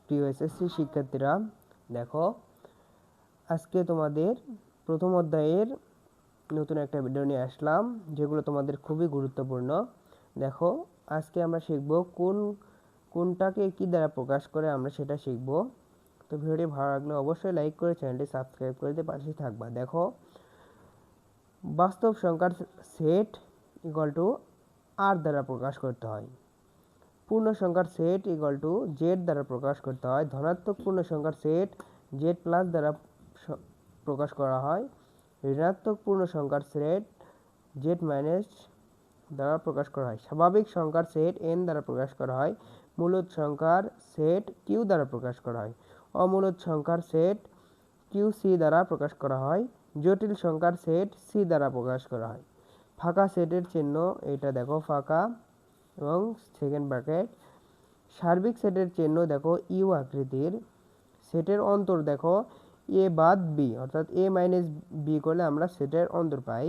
প্রিয় এসএসসি শিক্ষার্থীরা, দেখো আজকে তোমাদের প্রথম অধ্যায়ের নতুন একটা ভিডিও নিয়ে আসলাম, যেগুলো তোমাদের খুবই গুরুত্বপূর্ণ। দেখো আজকে আমরা শিখব কোনটাকে কি দ্বারা প্রকাশ করে আমরা সেটা শিখব। তো ভিডিওটি ভালো লাগলে অবশ্যই লাইক করে চ্যানেলটি সাবস্ক্রাইব করে দিয়ে পাশে থাকবা। দেখো, বাস্তব সংখ্যার সেট ইকুয়াল টু আর দ্বারা প্রকাশ করতে হয়। পূর্ণ সংখ্যার সেট ইকুয়াল টু জেড দ্বারা প্রকাশ করতে হয়। ধনাত্মক পূর্ণ সংখ্যার সেট জেড প্লাস দ্বারা প্রকাশ করা হয়। ঋণাত্মক পূর্ণ সংখ্যার সেট জেড মাইনাস দ্বারা প্রকাশ করা হয়। স্বাভাবিক সংখ্যার সেট এন দ্বারা প্রকাশ করা হয়। মূলদ সংখ্যার সেট কিউ দ্বারা প্রকাশ করা হয়। অমূলদ সংখ্যার সেট কিউ সি দ্বারা প্রকাশ করা হয়। জটিল সংখ্যার সেট সি দ্বারা প্রকাশ করা হয়। ফাঁকা সেটের চিহ্ন এটা দেখো, ফাঁকা এবং সেকেন্ড ব্র্যাকেট। সার্বিক সেটের চিহ্ন দেখো ইউ আকৃতির। সেটের অন্তর দেখো এ বাদ বি, অর্থাৎ এ মাইনাস বি করলে আমরা সেটের অন্তর পাই।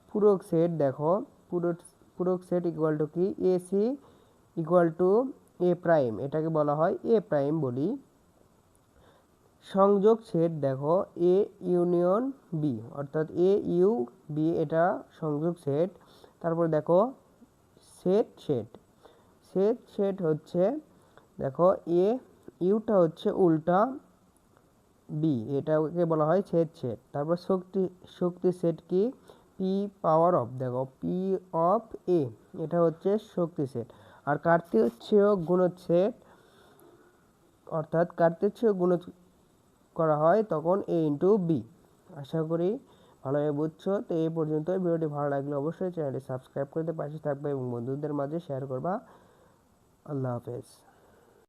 পূরক সেট দেখো, পূরক সেট ইকুয়াল টু কি, A C equal to A prime, এটাকে বলা হয় এ প্রাইম বলি। সংযোগ সেট দেখো এ ইউনিয়ন বি, অর্থাৎ এ ইউ বি, এটা সংযোগ সেট। তারপর দেখো সেট সেট সেট সেট হচ্ছে দেখো এ ইউটা হচ্ছে উল্টা বি, এটাকে বলা হয় ছেদ সেট। তারপর শক্তি সেট কি, পি পাওয়ার অফ, দেখো পি অফ এ, এটা হচ্ছে শক্তি সেট। আর কার্তেশীয় গুণজ সেট, অর্থাৎ কার্তেশীয় গুণজ করা হয় তখন এ ইন্টু বি। আশা করি ভালোভাবে বুঝছো। তো এই পর্যন্ত। ভিডিওটি ভালো লাগলে অবশ্যই চ্যানেলটি সাবস্ক্রাইব করতে পাশে থাকবে এবং বন্ধুদের মাঝে শেয়ার করবা। আল্লাহ হাফেজ।